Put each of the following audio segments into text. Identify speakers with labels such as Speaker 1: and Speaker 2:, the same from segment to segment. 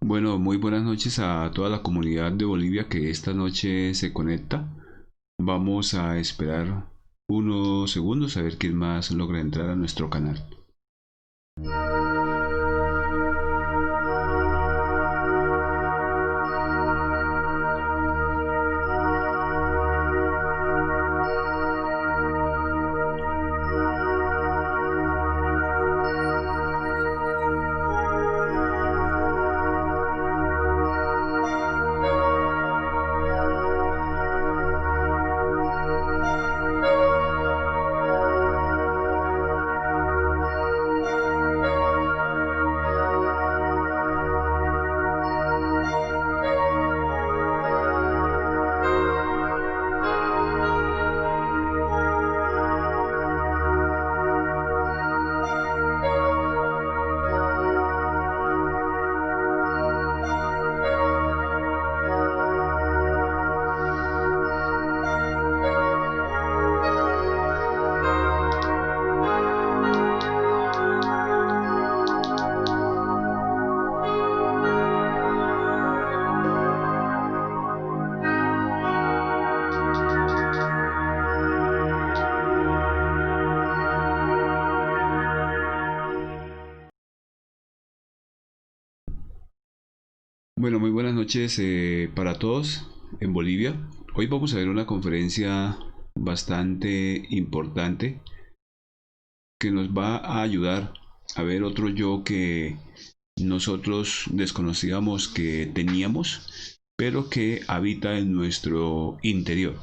Speaker 1: Bueno, muy buenas noches a toda la comunidad de Bolivia que esta noche se conecta. Vamos a esperar unos segundos a ver quién más logra entrar a nuestro canal. Bueno, muy buenas noches para todos en Bolivia. Hoy vamos a ver una conferencia bastante importante que nos va a ayudar a ver otro yo que nosotros desconocíamos que teníamos, pero que habita en nuestro interior.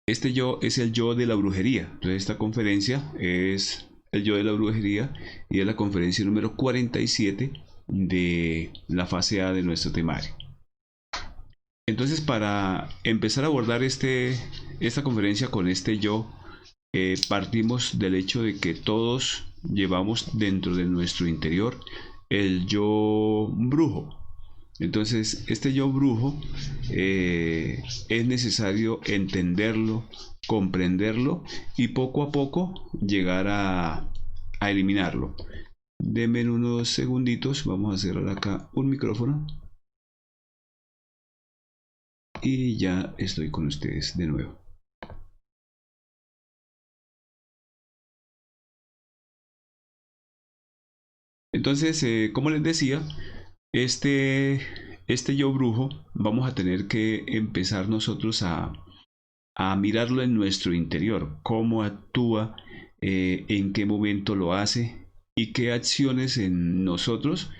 Speaker 1: Este yo es el yo de la brujería. Entonces esta conferencia es el yo de la brujería y es la conferencia número 47 de la fase A de nuestro temario. Entonces, para empezar a abordar esta conferencia con este yo, partimos del hecho de que todos llevamos dentro de nuestro interior el yo brujo. Entonces, este yo brujo es necesario entenderlo, comprenderlo y poco a poco llegar a eliminarlo. Denme unos segunditos, vamos a cerrar acá un micrófono y ya estoy con ustedes de nuevo. Entonces, como les decía, este, este yo brujo vamos a tener que empezar nosotros a mirarlo en nuestro interior, cómo actúa, en qué momento lo hace y qué acciones en nosotros,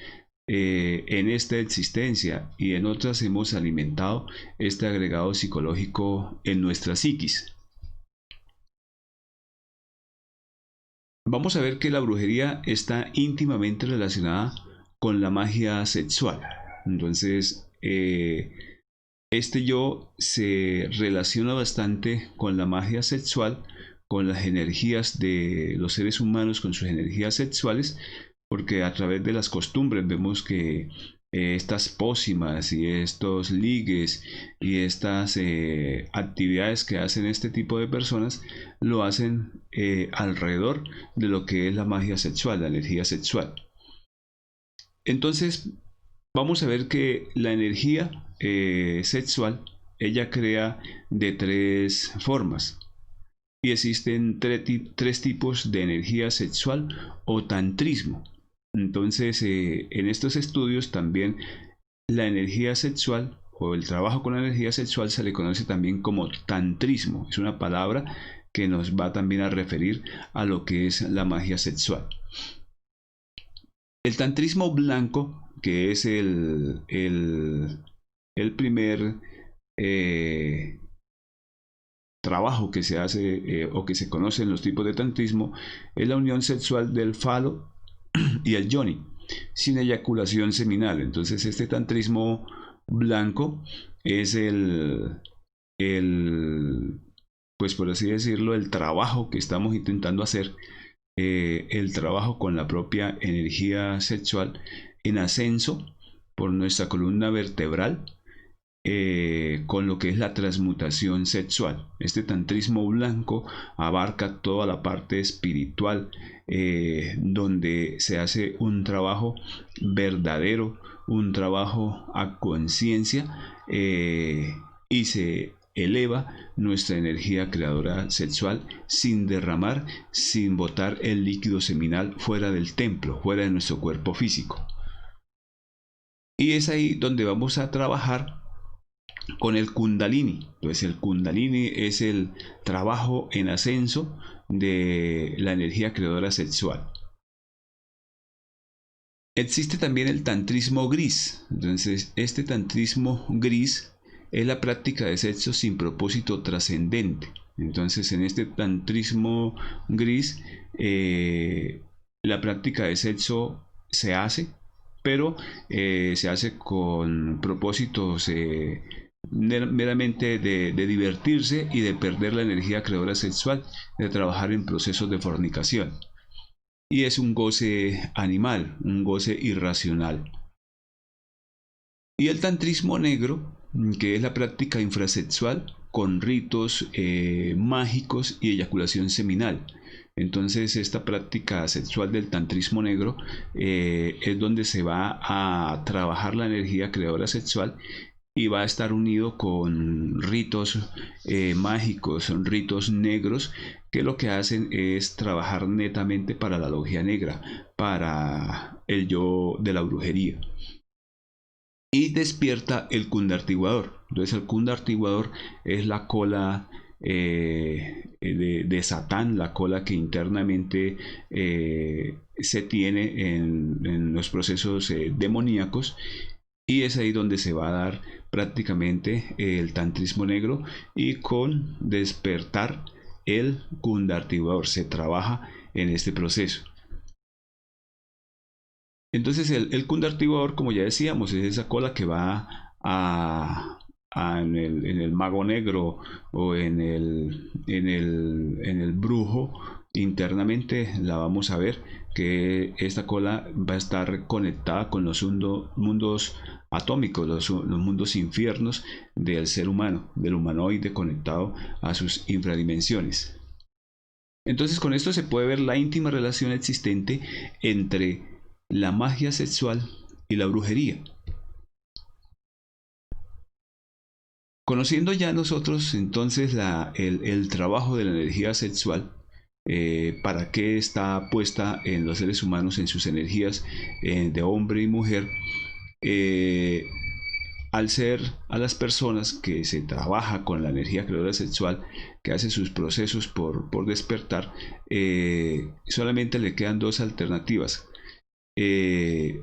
Speaker 1: en esta existencia y en otras hemos alimentado este agregado psicológico en nuestra psiquis. Vamos a ver que la brujería está íntimamente relacionada con la magia sexual. Entonces, este yo se relaciona bastante con la magia sexual, con las energías de los seres humanos, con sus energías sexuales, porque a través de las costumbres vemos que estas pócimas y estos ligues y estas actividades que hacen este tipo de personas lo hacen alrededor de lo que es la magia sexual, la energía sexual. Entonces, vamos a ver que la energía sexual, ella crea de tres formas. Y existen tres tipos de energía sexual o tantrismo. Entonces, en estos estudios también la energía sexual o el trabajo con la energía sexual se le conoce también como tantrismo. Es una palabra que nos va también a referir a lo que es la magia sexual. El tantrismo blanco, que es el primer eh, trabajo que se hace o que se conoce en los tipos de tantrismo, es la unión sexual del falo y el yoni, sin eyaculación seminal. Entonces este tantrismo blanco es el pues por así decirlo, el trabajo que estamos intentando hacer, el trabajo con la propia energía sexual en ascenso por nuestra columna vertebral, con lo que es la transmutación sexual. Este tantrismo blanco abarca toda la parte espiritual, donde se hace un trabajo verdadero, un trabajo a conciencia, y se eleva nuestra energía creadora sexual sin derramar, sin botar el líquido seminal fuera del templo, fuera de nuestro cuerpo físico. Y es ahí donde vamos a trabajar con el Kundalini. Entonces el Kundalini es el trabajo en ascenso de la energía creadora sexual. Existe también el tantrismo gris. Entonces este tantrismo gris es la práctica de sexo sin propósito trascendente. Entonces en este tantrismo gris, la práctica de sexo se hace, pero se hace con propósitos meramente de divertirse y de perder la energía creadora sexual, de trabajar en procesos de fornicación. Y es un goce animal, un goce irracional. Y el tantrismo negro, que es la práctica infrasexual con ritos mágicos y eyaculación seminal. Entonces esta práctica sexual del tantrismo negro es donde se va a trabajar la energía creadora sexual y va a estar unido con ritos mágicos, ritos negros, que lo que hacen es trabajar netamente para la logia negra, para el yo de la brujería. Y despierta el kundartiguador. Entonces el kundartiguador es la cola de Satán, la cola que internamente se tiene en los procesos demoníacos, y es ahí donde se va a dar prácticamente el tantrismo negro, y con despertar el kundartiguador se trabaja en este proceso. Entonces el kundartiguador, como ya decíamos, es esa cola que va en el mago negro o en el brujo. Internamente la vamos a ver, que esta cola va a estar conectada con los mundos atómicos, los mundos infiernos del ser humano, del humanoide conectado a sus infradimensiones. Entonces con esto se puede ver la íntima relación existente entre la magia sexual y la brujería. Conociendo ya nosotros entonces el trabajo de la energía sexual, para qué está puesta en los seres humanos, en sus energías de hombre y mujer, al ser a las personas que se trabaja con la energía creadora sexual, que hace sus procesos por despertar, solamente le quedan dos alternativas,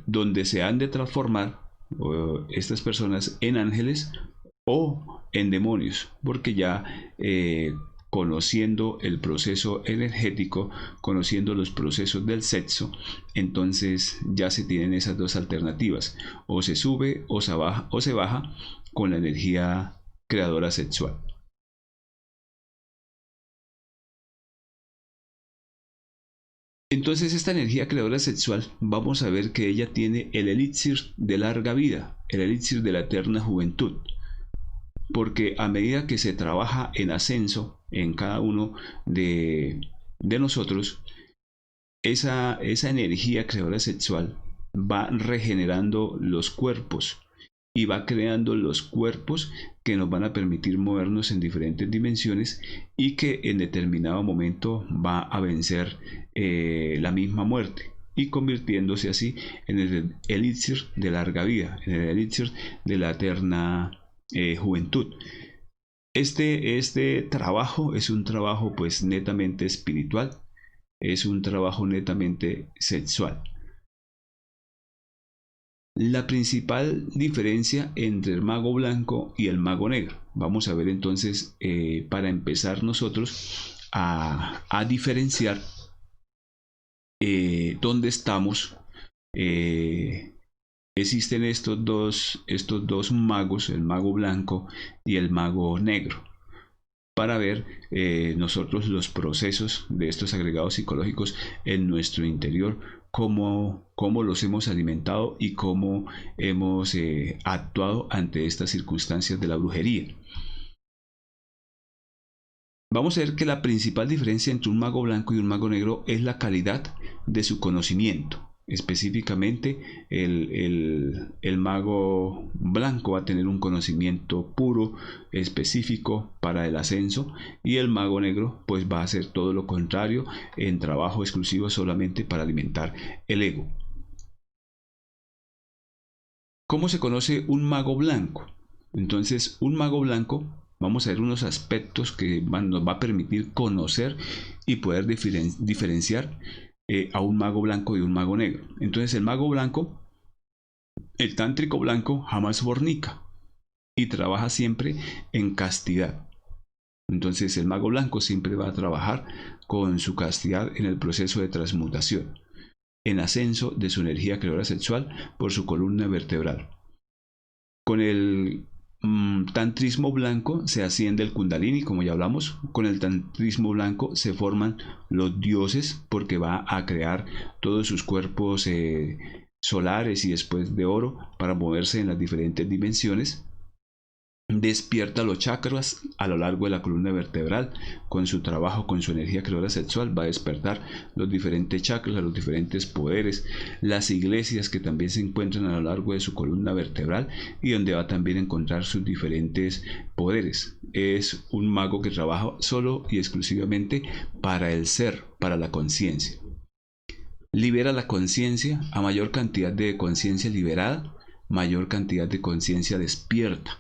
Speaker 1: donde se han de transformar estas personas en ángeles o en demonios, porque ya conociendo el proceso energético, conociendo los procesos del sexo, entonces ya se tienen esas dos alternativas: o se sube o se baja con la energía creadora sexual. Entonces esta energía creadora sexual, vamos a ver que ella tiene el elixir de larga vida, el elixir de la eterna juventud, porque a medida que se trabaja en ascenso en cada uno de nosotros, esa energía creadora sexual va regenerando los cuerpos y va creando los cuerpos que nos van a permitir movernos en diferentes dimensiones, y que en determinado momento va a vencer la misma muerte, y convirtiéndose así en el elixir de larga vida, en el elixir de la eterna juventud. Este trabajo es un trabajo pues netamente espiritual, es un trabajo netamente sexual. La principal diferencia entre el mago blanco y el mago negro. Vamos a ver entonces, para empezar nosotros a diferenciar dónde estamos. Existen estos dos magos, el mago blanco y el mago negro, para ver nosotros los procesos de estos agregados psicológicos en nuestro interior, cómo los hemos alimentado y cómo hemos actuado ante estas circunstancias de la brujería. Vamos a ver que la principal diferencia entre un mago blanco y un mago negro es la calidad de su conocimiento. Específicamente, el mago blanco va a tener un conocimiento puro, específico para el ascenso, y el mago negro pues va a hacer todo lo contrario, en trabajo exclusivo solamente para alimentar el ego. ¿Cómo se conoce un mago blanco? Entonces, un mago blanco, vamos a ver unos aspectos que nos va a permitir conocer y poder diferenciar a un mago blanco y un mago negro. Entonces, el mago blanco, el tántrico blanco, jamás fornica y trabaja siempre en castidad. Entonces, el mago blanco siempre va a trabajar con su castidad en el proceso de transmutación, en ascenso de su energía creadora sexual por su columna vertebral. Con el tantrismo blanco se asciende el kundalini, como ya hablamos. Con el tantrismo blanco se forman los dioses, porque va a crear todos sus cuerpos solares y después de oro para moverse en las diferentes dimensiones. Despierta los chakras a lo largo de la columna vertebral. Con su trabajo, con su energía creadora sexual, va a despertar los diferentes chakras, los diferentes poderes, las iglesias que también se encuentran a lo largo de su columna vertebral y donde va también a encontrar sus diferentes poderes. Es un mago que trabaja solo y exclusivamente para el ser, para la conciencia. Libera la conciencia. A mayor cantidad de conciencia liberada, mayor cantidad de conciencia despierta.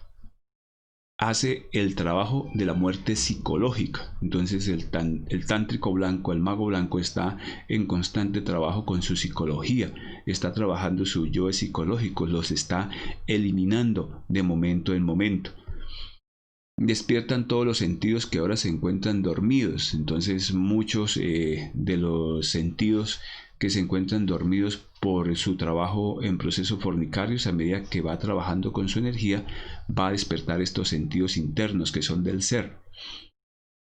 Speaker 1: Hace el trabajo de la muerte psicológica. Entonces el tántrico blanco, el mago blanco, está en constante trabajo con su psicología, está trabajando su yo psicológico, los está eliminando de momento en momento. Despiertan todos los sentidos que ahora se encuentran dormidos. Entonces muchos de los sentidos que se encuentran dormidos por su trabajo en procesos fornicarios, a medida que va trabajando con su energía, va a despertar estos sentidos internos que son del ser.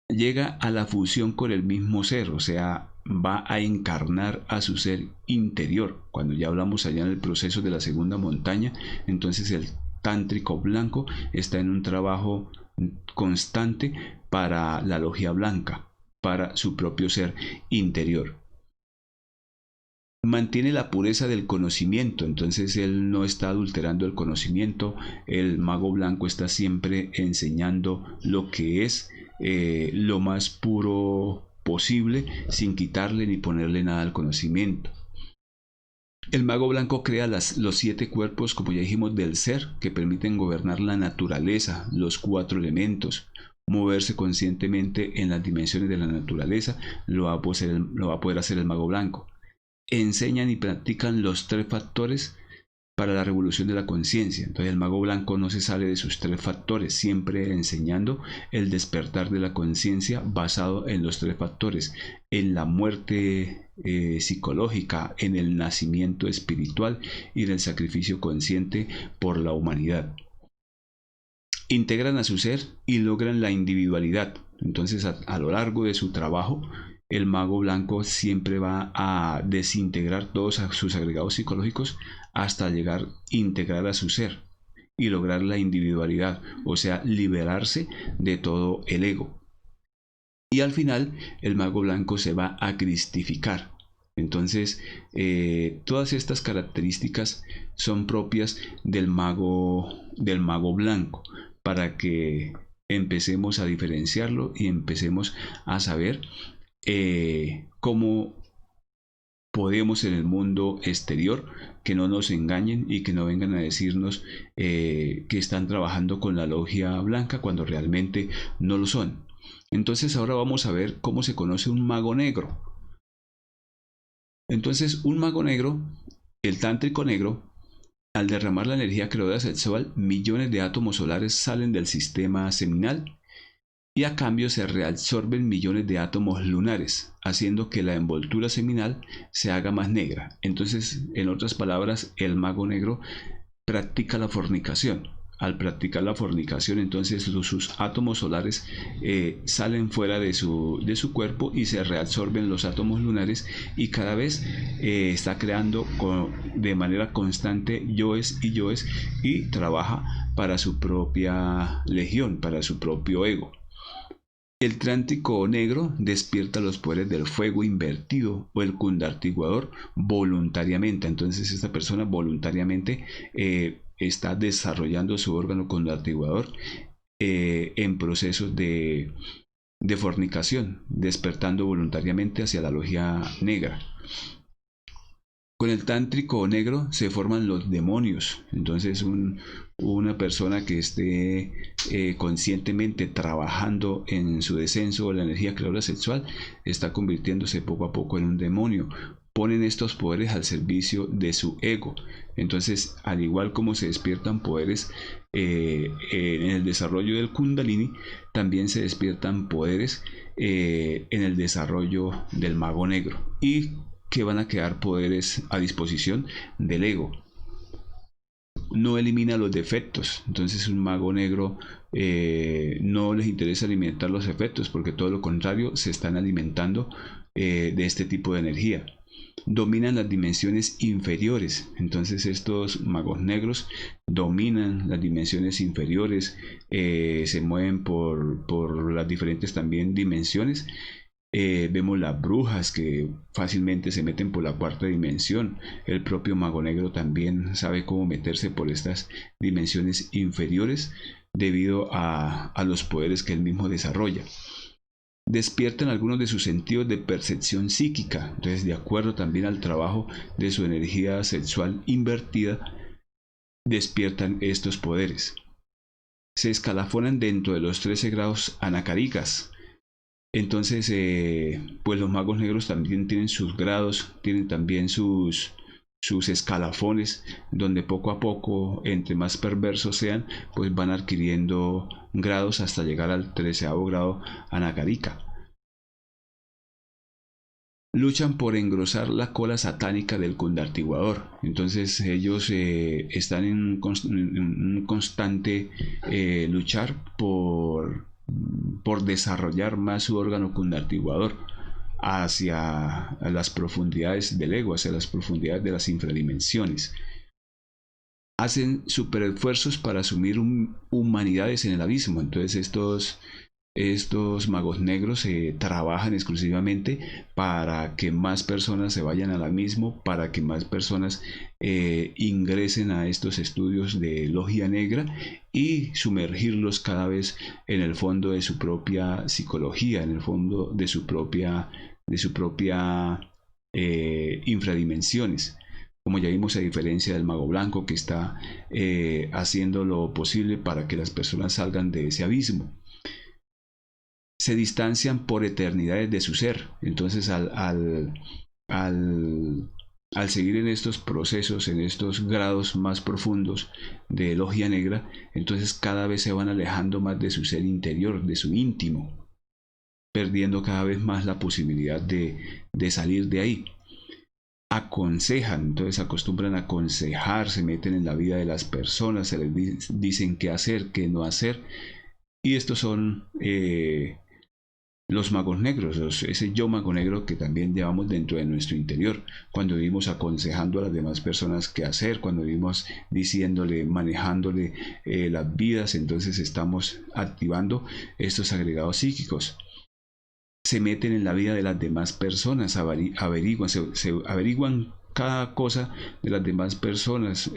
Speaker 1: Llega a la fusión con el mismo ser, o sea, va a encarnar a su ser interior. Cuando ya hablamos allá en el proceso de la segunda montaña, entonces el tántrico blanco está en un trabajo constante para la logia blanca, para su propio ser interior. Mantiene la pureza del conocimiento, entonces él no está adulterando el conocimiento. El mago blanco está siempre enseñando lo que es lo más puro posible, sin quitarle ni ponerle nada al conocimiento. El mago blanco crea los 7 cuerpos, como ya dijimos, del ser, que permiten gobernar la naturaleza, los 4 elementos, moverse conscientemente en las dimensiones de la naturaleza. Lo va a poder hacer el mago blanco. Enseñan y practican los 3 factores para la revolución de la conciencia. Entonces el mago blanco no se sale de sus 3 factores, siempre enseñando el despertar de la conciencia basado en los 3 factores, en la muerte psicológica, en el nacimiento espiritual y en el sacrificio consciente por la humanidad. Integran a su ser y logran la individualidad. Entonces a lo largo de su trabajo, el mago blanco siempre va a desintegrar todos sus agregados psicológicos hasta llegar a integrar a su ser y lograr la individualidad, o sea, liberarse de todo el ego. Y al final, el mago blanco se va a cristificar. Entonces, todas estas características son propias del mago blanco, para que empecemos a diferenciarlo y empecemos a saber cómo podemos en el mundo exterior, que no nos engañen y que no vengan a decirnos que están trabajando con la logia blanca cuando realmente no lo son. Entonces ahora vamos a ver cómo se conoce un mago negro. Entonces un mago negro, el tántrico negro, al derramar la energía creadora sexual, millones de átomos solares salen del sistema seminal y a cambio se reabsorben millones de átomos lunares, haciendo que la envoltura seminal se haga más negra. Entonces, en otras palabras, el mago negro practica la fornicación. al practicar la fornicación, entonces sus átomos solares salen fuera de su cuerpo y se reabsorben los átomos lunares, y cada vez está creando de manera constante yoes y yoes, y trabaja para su propia legión, para su propio ego. El trántico negro despierta los poderes del fuego invertido o el kundartiguador voluntariamente. Entonces esta persona voluntariamente está desarrollando su órgano kundartiguador en procesos de fornicación, despertando voluntariamente hacia la logia negra. Con el tántrico negro se forman los demonios. Entonces una persona que esté conscientemente trabajando en su descenso o la energía creadora sexual está convirtiéndose poco a poco en un demonio. Ponen estos poderes al servicio de su ego. Entonces, al igual como se despiertan poderes en el desarrollo del Kundalini, también se despiertan poderes en el desarrollo del mago negro, y que van a quedar poderes a disposición del ego. No elimina los defectos. Entonces un mago negro no les interesa alimentar los efectos, porque todo lo contrario, se están alimentando de este tipo de energía. Dominan las dimensiones inferiores. Entonces estos magos negros dominan las dimensiones inferiores, se mueven por las diferentes también dimensiones. Vemos las brujas que fácilmente se meten por la cuarta dimensión. El propio mago negro también sabe cómo meterse por estas dimensiones inferiores debido a los poderes que él mismo desarrolla. Despiertan algunos de sus sentidos de percepción psíquica. Entonces, de acuerdo también al trabajo de su energía sexual invertida, despiertan estos poderes. Se escalafonan dentro de los 13 grados anakárikas. Entonces, pues los magos negros también tienen sus grados, tienen también sus escalafones, donde poco a poco, entre más perversos sean, pues van adquiriendo grados hasta llegar al 13º grado anakárica. Luchan por engrosar la cola satánica del kundartiguador. Entonces ellos están en un constante luchar por desarrollar más su órgano kundartiguador hacia las profundidades del ego, hacia las profundidades de las infradimensiones. Hacen superesfuerzos para asumir humanidades en el abismo. Entonces estos magos negros trabajan exclusivamente para que más personas se vayan al abismo, para que más personas ingresen a estos estudios de logia negra y sumergirlos cada vez en el fondo de su propia psicología, en el fondo de su propia infradimensiones. Como ya vimos, a diferencia del mago blanco, que está haciendo lo posible para que las personas salgan de ese abismo. Se distancian por eternidades de su ser. Entonces al seguir en estos procesos, en estos grados más profundos de logia negra, entonces cada vez se van alejando más de su ser interior, de su íntimo, perdiendo cada vez más la posibilidad de salir de ahí. Aconsejan, entonces acostumbran a aconsejar, se meten en la vida de las personas, se les dicen qué hacer, qué no hacer, y estos son los magos negros, ese yo mago negro que también llevamos dentro de nuestro interior, cuando vivimos aconsejando a las demás personas qué hacer, cuando vivimos diciéndole, manejándole las vidas, entonces estamos activando estos agregados psíquicos. Se meten en la vida de las demás personas, se averiguan cada cosa de las demás personas,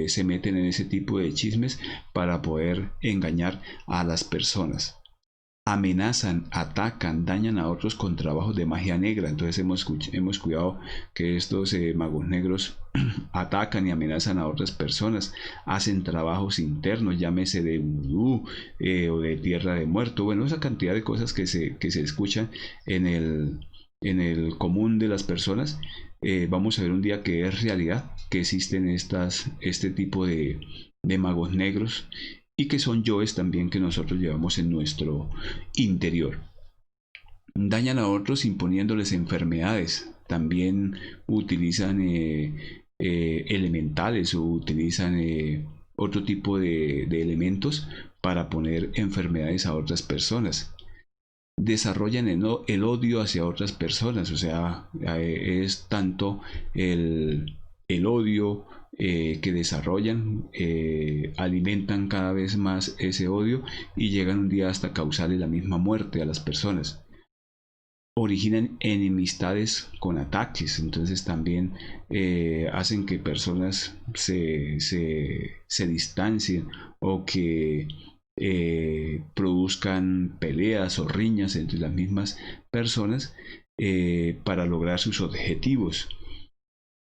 Speaker 1: se meten en ese tipo de chismes para poder engañar a las personas. Amenazan, atacan, dañan a otros con trabajos de magia negra. Entonces hemos cuidado que estos magos negros atacan y amenazan a otras personas, hacen trabajos internos, llámese de vudú o de tierra de muerto, bueno, esa cantidad de cosas que se escuchan en el común de las personas. Vamos a ver un día que es realidad, que existen este tipo de magos negros, y que son yoes también que nosotros llevamos en nuestro interior. Dañan a otros imponiéndoles enfermedades. También utilizan elementales, o utilizan otro tipo de elementos para poner enfermedades a otras personas. Desarrollan el odio hacia otras personas, o sea, es tanto el odio que desarrollan, alimentan cada vez más ese odio y llegan un día hasta causarle la misma muerte a las personas. Originan enemistades con ataques, entonces también hacen que personas se distancien o que produzcan peleas o riñas entre las mismas personas para lograr sus objetivos.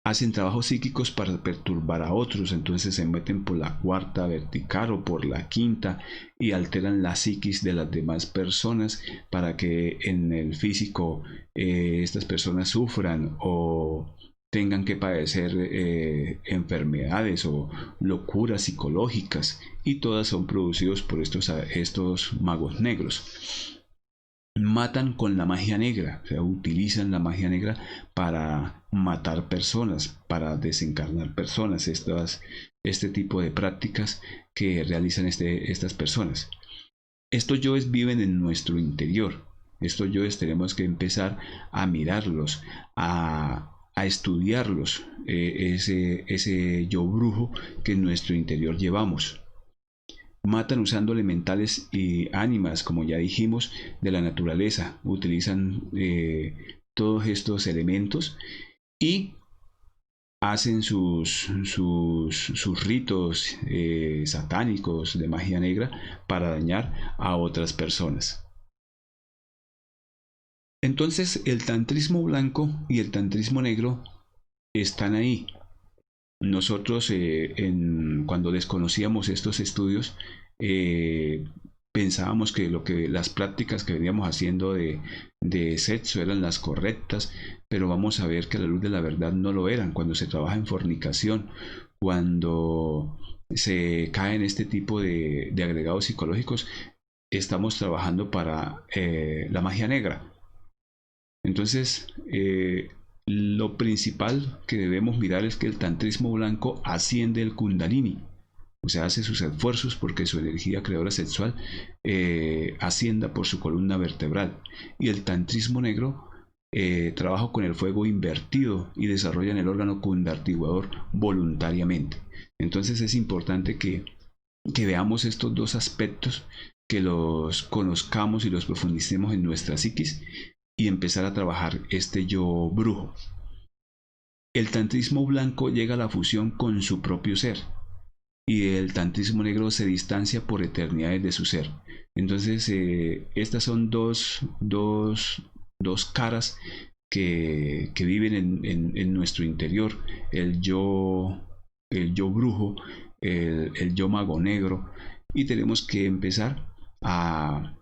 Speaker 1: Hacen trabajos psíquicos para perturbar a otros, entonces se meten por la cuarta vertical o por la quinta y alteran la psiquis de las demás personas para que en el físico estas personas sufran o tengan que padecer enfermedades o locuras psicológicas, y todas son producidos por estos magos negros. Matan con la magia negra, o sea, utilizan la magia negra para matar personas, para desencarnar personas, este tipo de prácticas que realizan estas personas. Estos yoes viven en nuestro interior. Estos yoes tenemos que empezar a mirarlos, a estudiarlos, ese yo brujo que en nuestro interior llevamos. Matan usando elementales y ánimas, como ya dijimos, de la naturaleza. Utilizan todos estos elementos y hacen sus ritos satánicos de magia negra para dañar a otras personas. Entonces el tantrismo blanco y el tantrismo negro están ahí. Nosotros cuando desconocíamos estos estudios pensábamos que las prácticas que veníamos haciendo de sexo eran las correctas, pero vamos a ver que a la luz de la verdad no lo eran. Cuando se trabaja en fornicación, cuando se cae en este tipo de agregados psicológicos, estamos trabajando para la magia negra. Entonces, lo principal que debemos mirar es que el tantrismo blanco asciende el kundalini, o sea, hace sus esfuerzos porque su energía creadora sexual ascienda por su columna vertebral, y el tantrismo negro trabaja con el fuego invertido y desarrolla el órgano kundartiguador voluntariamente. Entonces es importante que veamos estos dos aspectos, que los conozcamos y los profundicemos en nuestra psiquis y empezar a trabajar este yo brujo. El tantrismo blanco llega a la fusión con su propio ser y el tantrismo negro se distancia por eternidades de su ser. Entonces estas son dos caras que viven en nuestro interior: el yo brujo, el yo mago negro, y tenemos que empezar a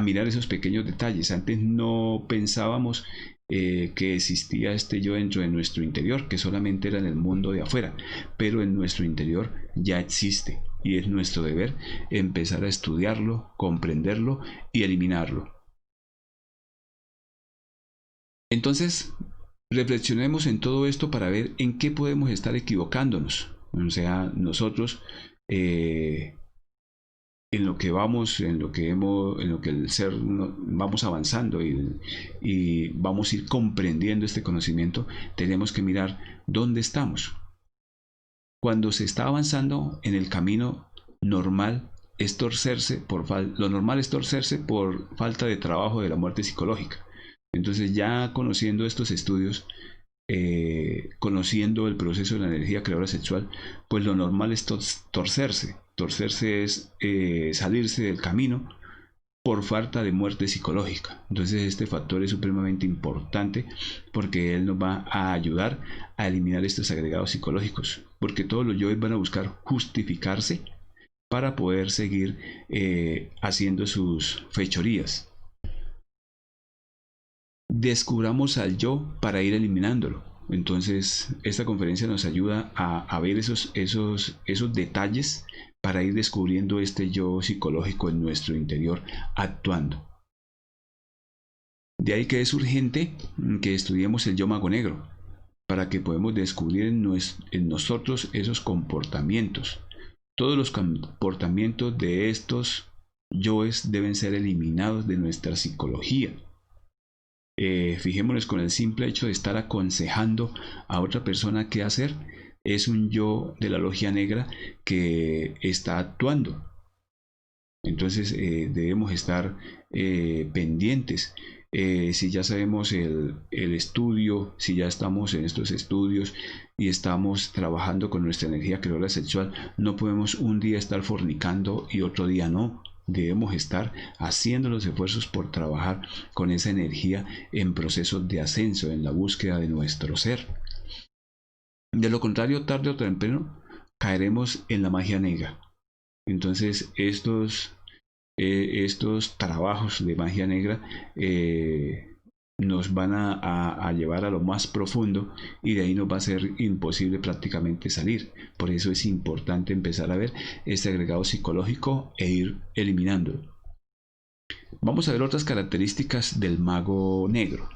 Speaker 1: mirar esos pequeños detalles. Antes no pensábamos que existía este yo dentro de nuestro interior, que solamente era en el mundo de afuera, pero en nuestro interior ya existe, y es nuestro deber empezar a estudiarlo, comprenderlo y eliminarlo. Entonces, reflexionemos en todo esto para ver en qué podemos estar equivocándonos. O sea, nosotros en lo que vamos, en lo que el ser vamos avanzando y vamos a ir comprendiendo este conocimiento, tenemos que mirar dónde estamos. Cuando se está avanzando en el camino normal, es torcerse lo normal es torcerse por falta de trabajo de la muerte psicológica. Entonces, ya conociendo estos estudios, conociendo el proceso de la energía creadora sexual, pues lo normal es torcerse. Torcerse es salirse del camino por falta de muerte psicológica. Entonces este factor es supremamente importante porque él nos va a ayudar a eliminar estos agregados psicológicos, porque todos los yoes van a buscar justificarse para poder seguir haciendo sus fechorías. Descubramos al yo para ir eliminándolo. Entonces esta conferencia nos ayuda a ver esos detalles para ir descubriendo este yo psicológico en nuestro interior actuando. De ahí que es urgente que estudiemos el yo mago negro para que podamos descubrir en nosotros esos comportamientos. Todos los comportamientos de estos yoes deben ser eliminados de nuestra psicología. Fijémonos con el simple hecho de estar aconsejando a otra persona qué hacer, es un yo de la logia negra que está actuando. Entonces debemos estar pendientes. Si ya sabemos el estudio, si ya estamos en estos estudios y estamos trabajando con nuestra energía creadora sexual, no podemos un día estar fornicando y otro día no. Debemos estar haciendo los esfuerzos por trabajar con esa energía en procesos de ascenso, en la búsqueda de nuestro ser. De lo contrario, tarde o temprano caeremos en la magia negra. Entonces, estos trabajos de magia negra nos van a llevar a lo más profundo y de ahí nos va a ser imposible prácticamente salir. Por eso es importante empezar a ver este agregado psicológico e ir eliminándolo. Vamos a ver otras características del mago negro.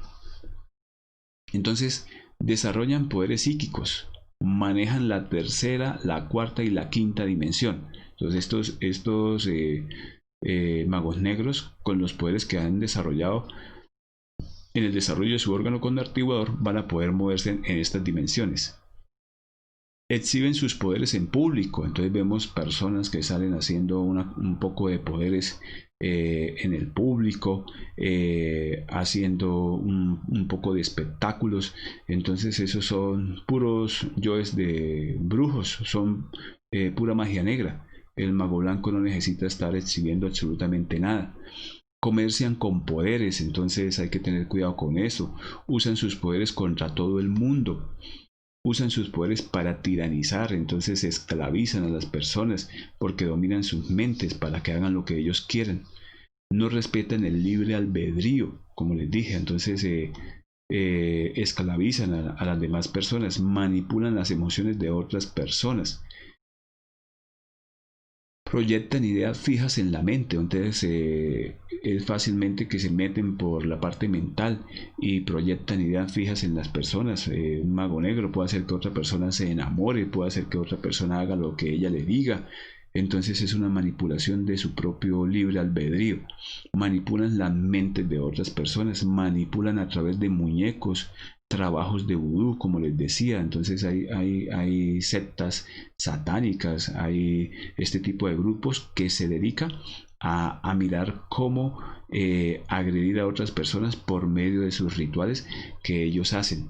Speaker 1: Entonces, desarrollan poderes psíquicos, manejan la tercera, la cuarta y la quinta dimensión. Entonces, estos magos negros, con los poderes que han desarrollado en el desarrollo de su órgano convertidor, van a poder moverse en estas dimensiones. Exhiben sus poderes en público, entonces vemos personas que salen haciendo un poco de poderes en el público, haciendo un poco de espectáculos. Entonces esos son puros yoes de brujos, son pura magia negra. El mago blanco no necesita estar exhibiendo absolutamente nada. Comercian con poderes, entonces hay que tener cuidado con eso. Usan sus poderes contra todo el mundo. Usan sus poderes para tiranizar, entonces esclavizan a las personas porque dominan sus mentes para que hagan lo que ellos quieren. No respetan el libre albedrío, como les dije, entonces esclavizan a las demás personas, manipulan las emociones de otras personas. Proyectan ideas fijas en la mente, entonces es fácilmente que se meten por la parte mental y proyectan ideas fijas en las personas. Un mago negro puede hacer que otra persona se enamore, puede hacer que otra persona haga lo que ella le diga. Entonces es una manipulación de su propio libre albedrío. Manipulan las mentes de otras personas, manipulan a través de muñecos, trabajos de vudú, como les decía. Entonces hay sectas satánicas, hay este tipo de grupos que se dedican a mirar cómo agredir a otras personas por medio de sus rituales que ellos hacen.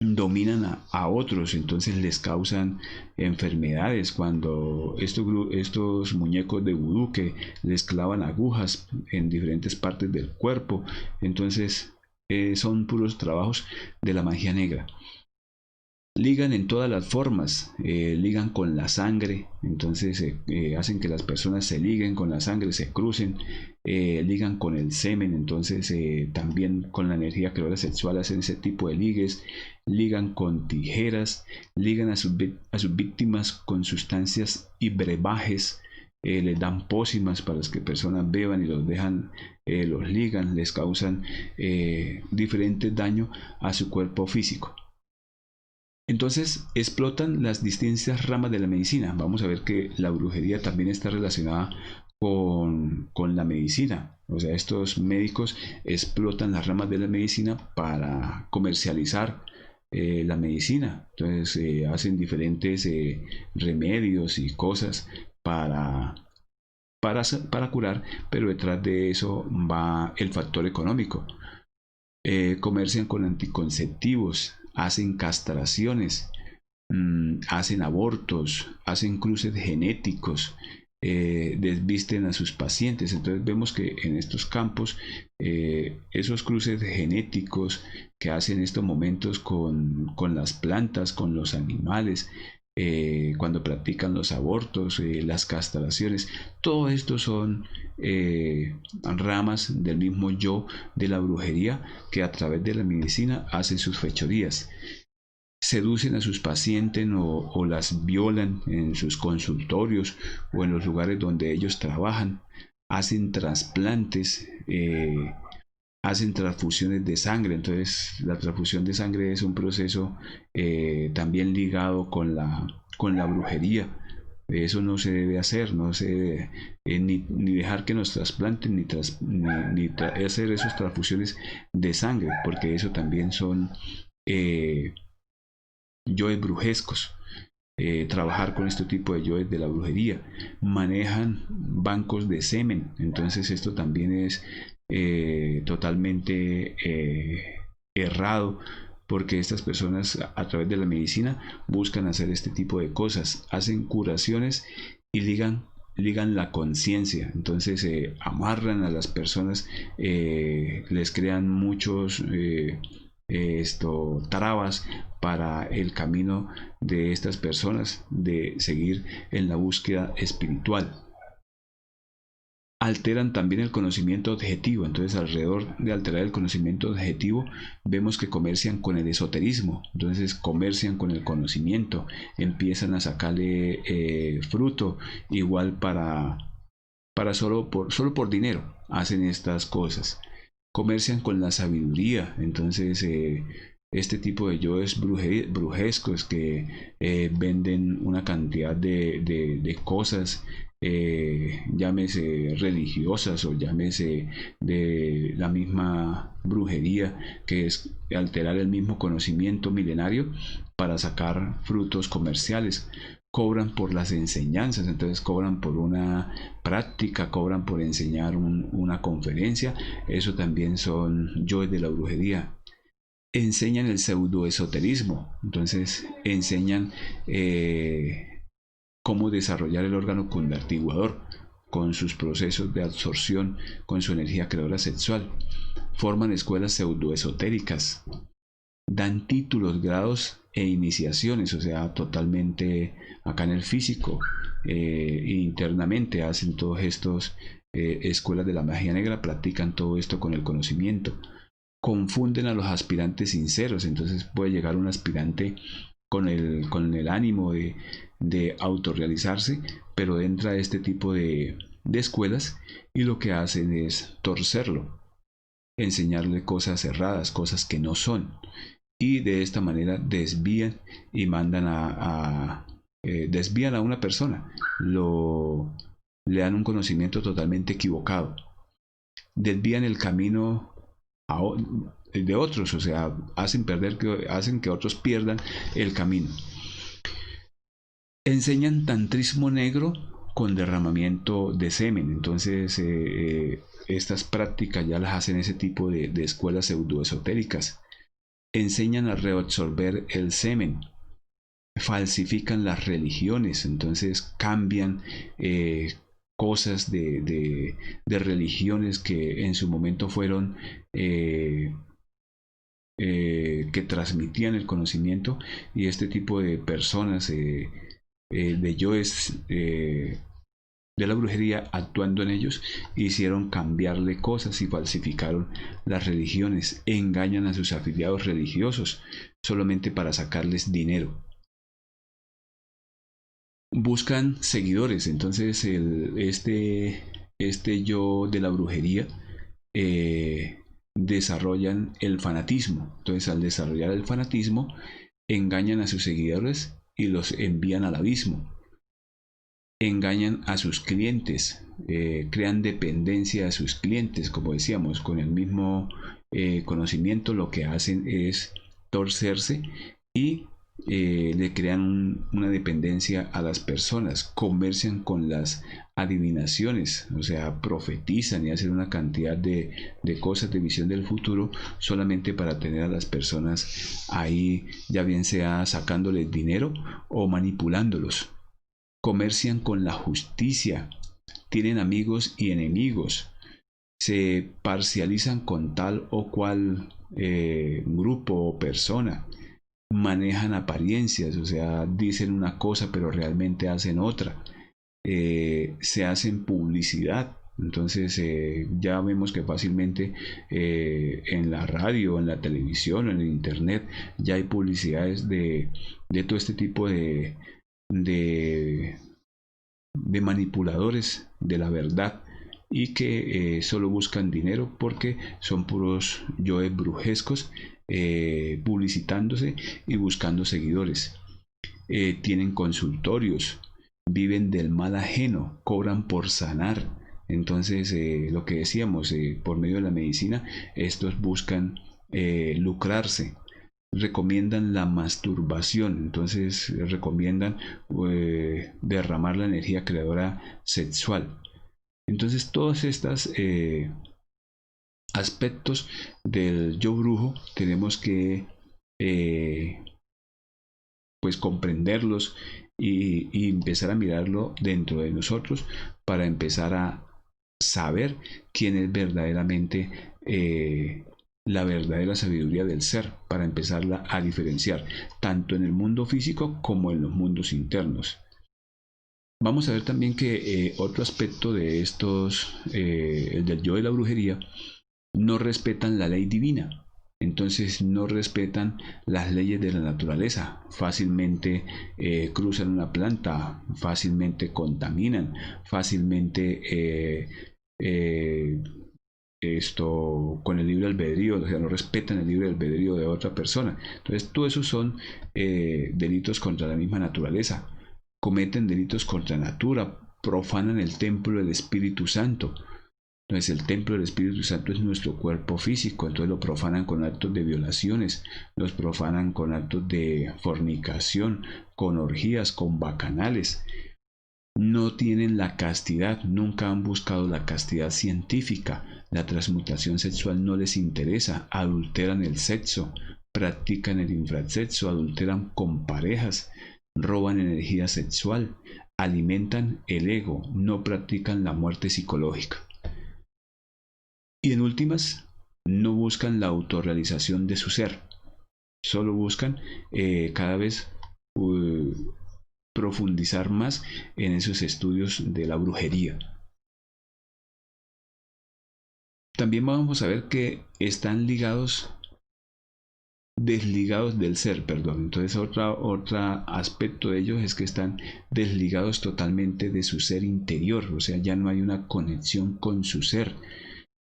Speaker 1: Dominan a otros, entonces les causan enfermedades cuando estos muñecos de vudú que les clavan agujas en diferentes partes del cuerpo. Entonces son puros trabajos de la magia negra. Ligan en todas las formas, ligan con la sangre, entonces hacen que las personas se liguen con la sangre, se crucen, ligan con el semen, entonces también con la energía creadora sexual hacen ese tipo de ligues, ligan con tijeras, ligan a sus víctimas con sustancias y brebajes, les dan pócimas para que personas beban y los dejan, los ligan, les causan diferentes daños a su cuerpo físico. Entonces explotan las distintas ramas de la medicina. Vamos a ver que la brujería también está relacionada con la medicina. O sea, estos médicos explotan las ramas de la medicina para comercializar la medicina. Entonces hacen diferentes remedios y cosas para curar, pero detrás de eso va el factor económico. Comercian con anticonceptivos, hacen castraciones, hacen abortos, hacen cruces genéticos, desvisten a sus pacientes. Entonces vemos que en estos campos, esos cruces genéticos que hacen en estos momentos con las plantas, con los animales, cuando practican los abortos, las castraciones, todo esto son ramas del mismo yo de la brujería que a través de la medicina hacen sus fechorías. Seducen a sus pacientes o las violan en sus consultorios o en los lugares donde ellos trabajan. Hacen trasplantes, hacen transfusiones de sangre. Entonces la transfusión de sangre es un proceso también ligado con la brujería. Eso no se debe hacer, no se debe, ni dejar que nos trasplanten, ni hacer esas transfusiones de sangre, porque eso también son yoes brujescos. Trabajar con este tipo de yoes de la brujería. Manejan bancos de semen, entonces esto también es totalmente errado, porque estas personas a través de la medicina buscan hacer este tipo de cosas, hacen curaciones y ligan la conciencia, entonces amarran a las personas, les crean muchos trabas para el camino de estas personas de seguir en la búsqueda espiritual. Alteran también el conocimiento objetivo, entonces alrededor de alterar el conocimiento objetivo vemos que comercian con el esoterismo, entonces comercian con el conocimiento, empiezan a sacarle fruto, igual para solo por dinero hacen estas cosas. Comercian con la sabiduría, entonces este tipo de yoes brujescos que venden una cantidad de cosas, llámese religiosas o llámese de la misma brujería, que es alterar el mismo conocimiento milenario para sacar frutos comerciales. Cobran por las enseñanzas, entonces cobran por una práctica, cobran por enseñar una conferencia. Eso también son yoes de la brujería. Enseñan el pseudoesoterismo, entonces enseñan cómo desarrollar el órgano convertiguador con sus procesos de absorción, con su energía creadora sexual. Forman escuelas pseudoesotéricas, dan títulos, grados e iniciaciones, o sea, totalmente acá en el físico, internamente hacen todos estos escuelas de la magia negra, practican todo esto con el conocimiento. Confunden a los aspirantes sinceros, entonces puede llegar un aspirante con el ánimo de autorrealizarse, pero entra a este tipo de escuelas y lo que hacen es torcerlo, enseñarle cosas erradas, cosas que no son, y de esta manera desvían y mandan desvían a una persona, le dan un conocimiento totalmente equivocado, desvían el camino de otros, o sea, hacen que otros pierdan el camino. Enseñan tantrismo negro con derramamiento de semen, entonces estas prácticas ya las hacen ese tipo de escuelas pseudoesotéricas. Enseñan a reabsorber el semen, falsifican las religiones, entonces cambian cosas de religiones que en su momento fueron que transmitían el conocimiento, y este tipo de personas de yoes de la brujería, actuando en ellos, hicieron cambiarle cosas y falsificaron las religiones, engañan a sus afiliados religiosos solamente para sacarles dinero. Buscan seguidores, entonces este yo de la brujería desarrollan el fanatismo, entonces al desarrollar el fanatismo engañan a sus seguidores y los envían al abismo. Engañan a sus clientes, crean dependencia a sus clientes, como decíamos, con el mismo conocimiento lo que hacen es torcerse y le crean una dependencia a las personas, comercian con las adivinaciones, o sea, profetizan y hacen una cantidad de cosas de visión del futuro solamente para tener a las personas ahí, ya bien sea sacándoles dinero o manipulándolos. Comercian con la justicia, tienen amigos y enemigos, se parcializan con tal o cual grupo o persona, manejan apariencias, o sea, dicen una cosa pero realmente hacen otra, se hacen publicidad. Entonces ya vemos que fácilmente en la radio, en la televisión, en el internet, ya hay publicidades de todo este tipo de manipuladores de la verdad, y que solo buscan dinero porque son puros yoes brujescos, publicitándose y buscando seguidores. Tienen consultorios, viven del mal ajeno, cobran por sanar. Entonces, lo que decíamos, por medio de la medicina, estos buscan lucrarse. Recomiendan la masturbación, entonces recomiendan derramar la energía creadora sexual. Entonces, todos estos aspectos del yo brujo tenemos que pues comprenderlos y empezar a mirarlo dentro de nosotros para empezar a saber quién es verdaderamente la verdadera sabiduría del ser, para empezarla a diferenciar tanto en el mundo físico como en los mundos internos. Vamos a ver también que otro aspecto de estos, el del yo de la brujería, no respetan la ley divina. Entonces no respetan las leyes de la naturaleza, fácilmente cruzan una planta, fácilmente contaminan, fácilmente esto con el libre albedrío, o sea, no respetan el libre albedrío de otra persona. Entonces, todo eso son delitos contra la misma naturaleza. Cometen delitos contra la natura, profanan el templo del Espíritu Santo. Entonces, el templo del Espíritu Santo es nuestro cuerpo físico, entonces lo profanan con actos de violaciones, los profanan con actos de fornicación, con orgías, con bacanales. No tienen la castidad, nunca han buscado la castidad científica, la transmutación sexual no les interesa, adulteran el sexo, practican el infrasexo, adulteran con parejas, roban energía sexual, alimentan el ego, no practican la muerte psicológica. Y en últimas, no buscan la autorrealización de su ser, solo buscan cada vez profundizar más en esos estudios de la brujería. También vamos a ver que están desligados del ser, perdón. Entonces otro aspecto de ellos es que están desligados totalmente de su ser interior, o sea, ya no hay una conexión con su ser,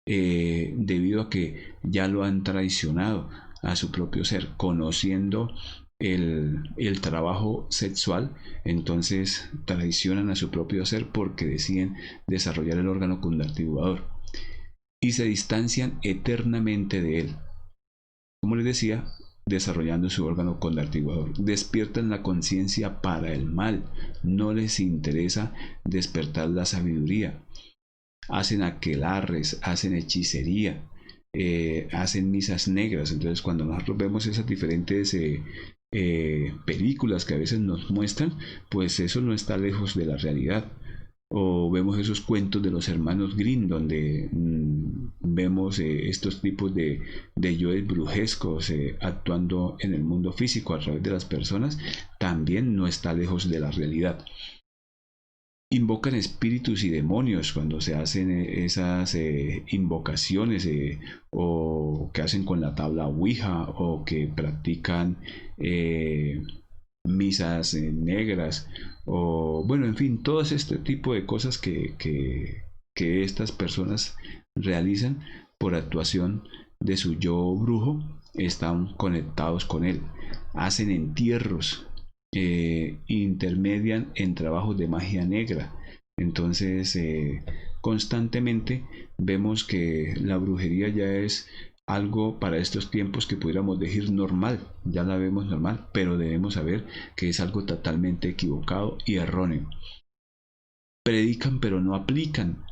Speaker 1: debido a que ya lo han traicionado a su propio ser, conociendo el trabajo sexual, entonces traicionan a su propio ser porque deciden desarrollar el órgano conactivador y se distancian eternamente de él. Como les decía, desarrollando su órgano conactivador, despiertan la conciencia para el mal, no les interesa despertar la sabiduría, hacen aquelarres, hacen hechicería, hacen misas negras. Entonces, cuando nosotros vemos esas diferentes películas que a veces nos muestran, pues eso no está lejos de la realidad. O vemos esos cuentos de los hermanos Grimm, donde vemos estos tipos de yoes brujescos actuando en el mundo físico a través de las personas, también no está lejos de la realidad. Invocan espíritus y demonios cuando se hacen esas invocaciones, o que hacen con la tabla Ouija, o que practican misas negras, o bueno, en fin, todo este tipo de cosas que estas personas realizan por actuación de su yo brujo, están conectados con él, hacen entierros, intermedian en trabajos de magia negra. Entonces, constantemente vemos que la brujería ya es algo para estos tiempos que pudiéramos decir normal, ya la vemos normal, pero debemos saber que es algo totalmente equivocado y erróneo. Predican pero no aplican.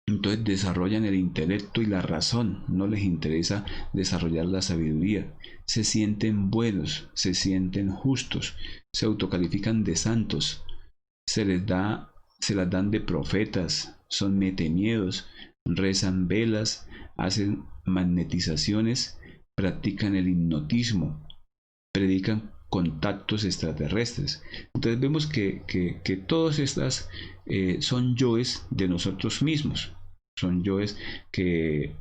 Speaker 1: Entonces desarrollan el intelecto y la razón, no les interesa desarrollar la sabiduría. Se sienten buenos, se sienten justos, se autocalifican de santos, se las dan de profetas, son metemiedos, rezan velas, hacen magnetizaciones, practican el hipnotismo, predican contactos extraterrestres. Entonces vemos que todas estas son yoes de nosotros mismos, son yoes que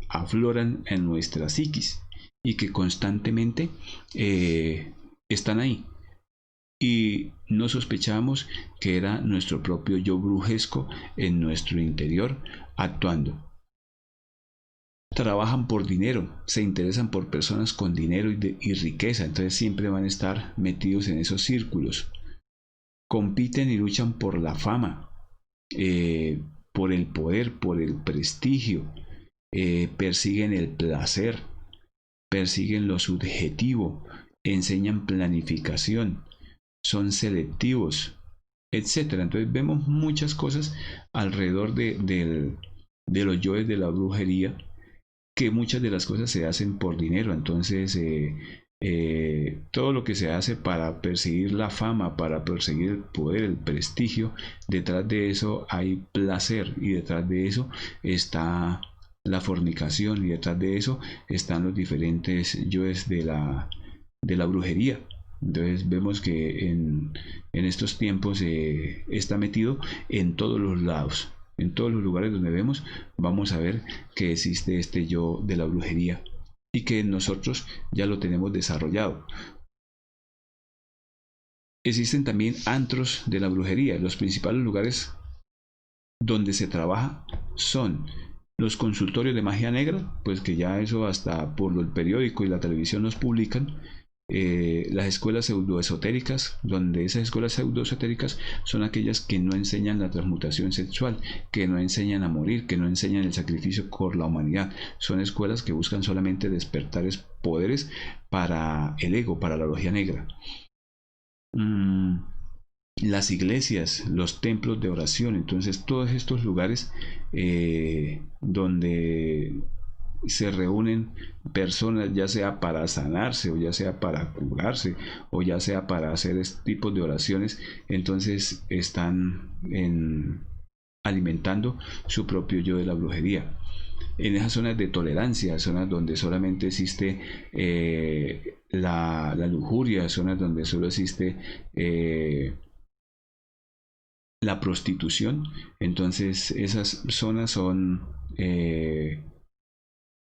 Speaker 1: afloran en nuestra psiquis y que constantemente están ahí. Y no sospechamos que era nuestro propio yo brujesco en nuestro interior actuando. Trabajan por dinero, se interesan por personas con dinero y riqueza, entonces siempre van a estar metidos en esos círculos. compiten y luchan por la fama, por el poder, por el prestigio, persiguen el placer, persiguen lo subjetivo, enseñan planificación, son selectivos, etcétera. Entonces vemos muchas cosas alrededor de los yoes de la brujería, que muchas de las cosas se hacen por dinero. Entonces todo lo que se hace para perseguir la fama, para perseguir el poder, el prestigio, detrás de eso hay placer, y detrás de eso está la fornicación, y detrás de eso están los diferentes yoes de la brujería. Entonces vemos que en estos tiempos está metido en todos los lados. En todos los lugares donde vemos, vamos a ver que existe este yo de la brujería, y que nosotros ya lo tenemos desarrollado. Existen también antros de la brujería. Los principales lugares donde se trabaja son los consultorios de magia negra, pues que ya eso hasta por el periódico y la televisión nos publican. Las escuelas pseudoesotéricas, donde esas escuelas pseudoesotéricas son aquellas que no enseñan la transmutación sexual, que no enseñan a morir, que no enseñan el sacrificio por la humanidad. Son escuelas que buscan solamente despertar poderes para el ego, para la logia negra. Las iglesias, los templos de oración, entonces todos estos lugares donde se reúnen personas, ya sea para sanarse, o ya sea para curarse, o ya sea para hacer este tipo de oraciones, entonces están alimentando su propio yo de la brujería. En esas zonas de tolerancia, zonas donde solamente existe la lujuria, zonas donde solo existe la prostitución, entonces esas zonas son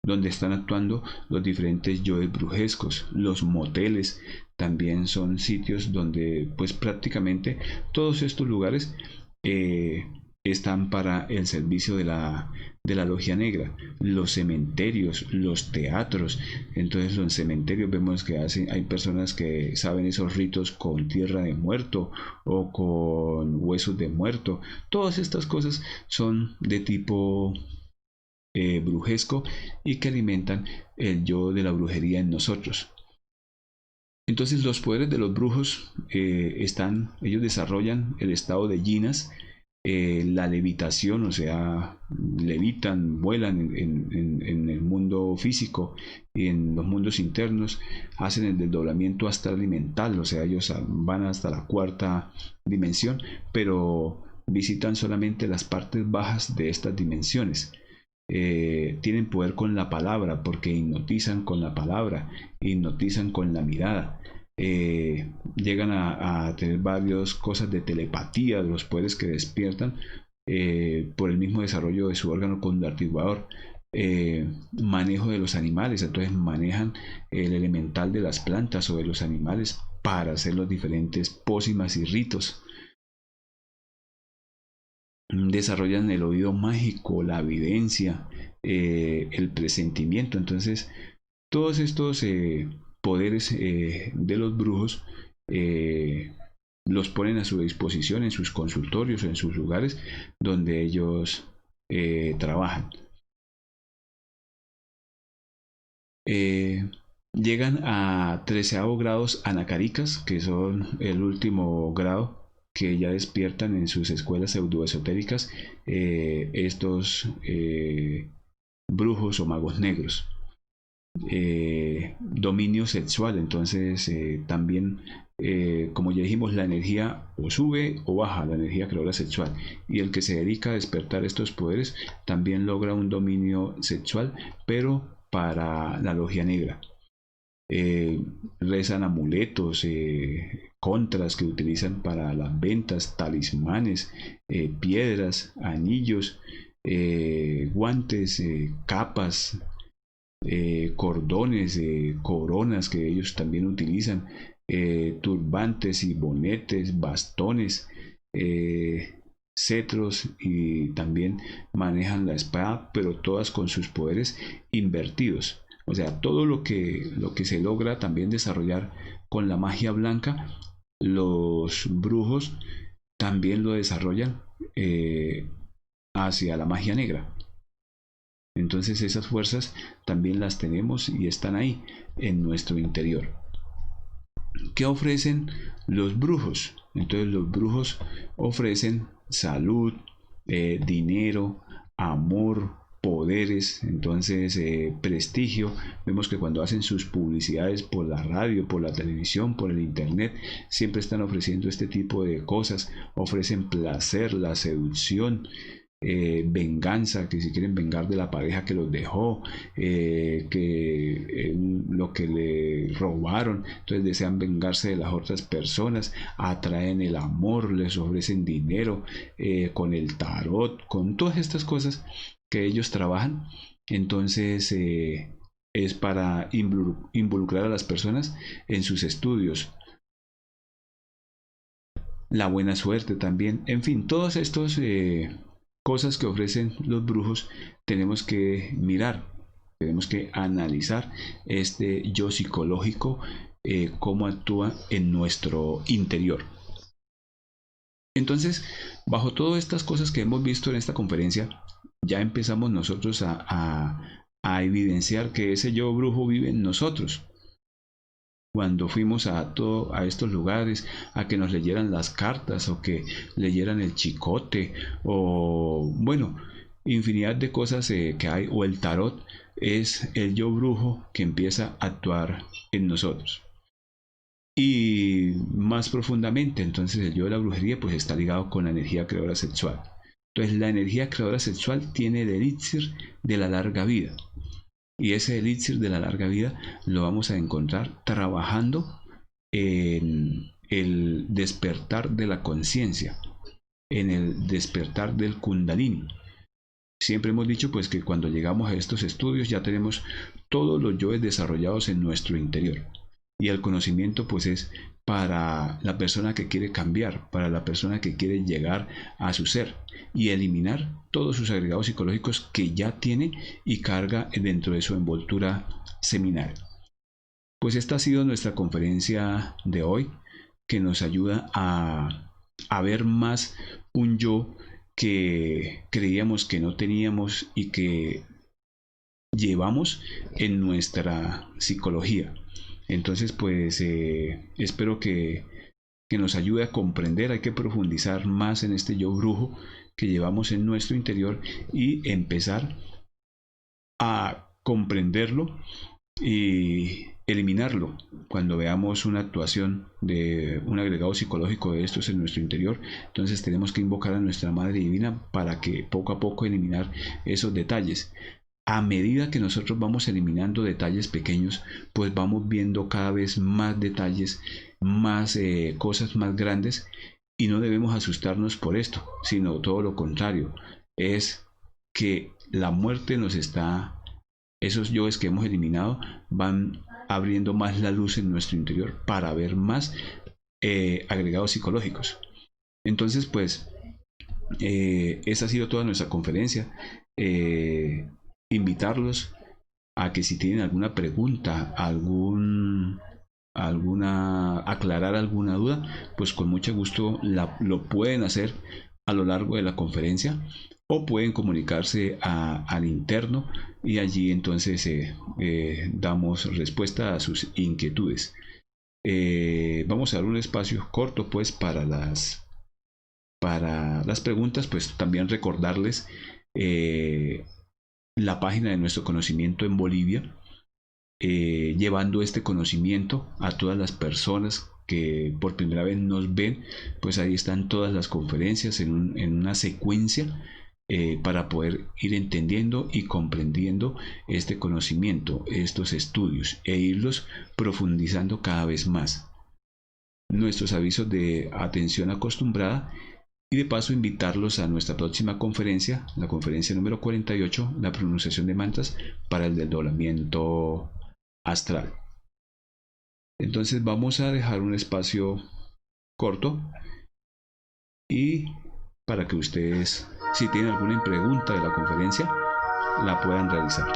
Speaker 1: donde están actuando los diferentes yoes brujescos. Los moteles también son sitios donde pues prácticamente todos estos lugares están para el servicio de la logia negra. Los cementerios, los teatros. Entonces los cementerios vemos que hay personas que saben esos ritos con tierra de muerto o con huesos de muerto. Todas estas cosas son de tipo brujesco, y que alimentan el yo de la brujería en nosotros. Entonces los poderes de los brujos ellos desarrollan el estado de yinas, la levitación, o sea, levitan, vuelan en el mundo físico y en los mundos internos, hacen el desdoblamiento astral y mental, o sea, ellos van hasta la cuarta dimensión, pero visitan solamente las partes bajas de estas dimensiones. Tienen poder con la palabra, porque hipnotizan con la palabra, hipnotizan con la mirada. Llegan a tener varias cosas de telepatía, de los poderes que despiertan por el mismo desarrollo de su órgano conductuador. Manejo de los animales, entonces manejan el elemental de las plantas o de los animales para hacer los diferentes pócimas y ritos. Desarrollan el oído mágico, la evidencia, el presentimiento. Entonces todos estos poderes de los brujos los ponen a su disposición en sus consultorios o en sus lugares donde ellos trabajan. Llegan a 13º grados anacaricas, que son el último grado que ya despiertan en sus escuelas pseudoesotéricas estos brujos o magos negros. Dominio sexual, entonces también como ya dijimos, la energía o sube o baja, la energía creadora sexual, y el que se dedica a despertar estos poderes también logra un dominio sexual, pero para la logia negra. Rezan amuletos, contras que utilizan para las ventas, talismanes, piedras, anillos, guantes, capas, cordones, coronas que ellos también utilizan, turbantes y bonetes, bastones, cetros, y también manejan la espada, pero todas con sus poderes invertidos. O sea, todo lo que se logra también desarrollar con la magia blanca los brujos también lo desarrollan hacia la magia negra. Entonces esas fuerzas también las tenemos y están ahí en nuestro interior. ¿Qué ofrecen los brujos? Entonces los brujos ofrecen salud, dinero, amor, poderes, entonces prestigio. Vemos que cuando hacen sus publicidades por la radio, por la televisión, por el internet, siempre están ofreciendo este tipo de cosas. Ofrecen placer, la seducción, venganza, que si quieren vengar de la pareja que los dejó, lo que le robaron, entonces desean vengarse de las otras personas, atraen el amor, les ofrecen dinero, con el tarot, con todas estas cosas que ellos trabajan. Entonces es para involucrar a las personas en sus estudios, la buena suerte también, en fin, todos estos cosas que ofrecen los brujos tenemos que mirar, tenemos que analizar este yo psicológico, cómo actúa en nuestro interior. Entonces, bajo todas estas cosas que hemos visto en esta conferencia, ya empezamos nosotros a evidenciar que ese yo brujo vive en nosotros. Cuando fuimos a estos lugares a que nos leyeran las cartas o que leyeran el chicote o bueno, infinidad de cosas que hay, o el tarot, es el yo brujo que empieza a actuar en nosotros. Y más profundamente, entonces el yo de la brujería pues está ligado con la energía creadora sexual. Entonces la energía creadora sexual tiene el elixir de la larga vida. Y ese elixir de la larga vida lo vamos a encontrar trabajando en el despertar de la conciencia, en el despertar del Kundalini. Siempre hemos dicho pues que cuando llegamos a estos estudios ya tenemos todos los yoes desarrollados en nuestro interior. Y el conocimiento pues es para la persona que quiere cambiar, para la persona que quiere llegar a su ser y eliminar todos sus agregados psicológicos que ya tiene y carga dentro de su envoltura seminal. Pues esta ha sido nuestra conferencia de hoy, que nos ayuda a ver más un yo que creíamos que no teníamos y que llevamos en nuestra psicología. Entonces, pues espero que nos ayude a comprender, hay que profundizar más en este yo brujo que llevamos en nuestro interior y empezar a comprenderlo y eliminarlo cuando veamos una actuación de un agregado psicológico de estos en nuestro interior. Entonces tenemos que invocar a nuestra Madre Divina para que poco a poco eliminar esos detalles. A medida que nosotros vamos eliminando detalles pequeños, pues vamos viendo cada vez más detalles, más cosas más grandes, y no debemos asustarnos por esto, sino todo lo contrario, es que la muerte nos está, esos yoes que hemos eliminado van abriendo más la luz en nuestro interior para ver más agregados psicológicos. Entonces, pues, esa ha sido toda nuestra conferencia. Invitarlos a que si tienen alguna pregunta, aclarar alguna duda, pues con mucho gusto lo pueden hacer a lo largo de la conferencia, o pueden comunicarse al interno y allí entonces damos respuesta a sus inquietudes. Vamos a dar un espacio corto pues para las preguntas, pues también recordarles la página de nuestro conocimiento en Bolivia, llevando este conocimiento a todas las personas que por primera vez nos ven. Pues ahí están todas las conferencias en una secuencia, para poder ir entendiendo y comprendiendo este conocimiento, estos estudios, e irlos profundizando cada vez más. Nuestros avisos de atención acostumbrada, y de paso invitarlos a nuestra próxima conferencia, la conferencia número 48, la pronunciación de mantras para el desdoblamiento astral. Entonces vamos a dejar un espacio corto y para que ustedes, si tienen alguna pregunta de la conferencia, la puedan realizar.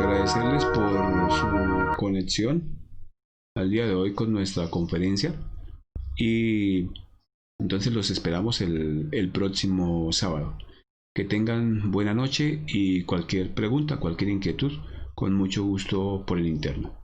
Speaker 1: agradecerles por su conexión al día de hoy con nuestra conferencia y entonces los esperamos el próximo sábado. Que tengan buena noche y cualquier pregunta, cualquier inquietud, con mucho gusto por el interno.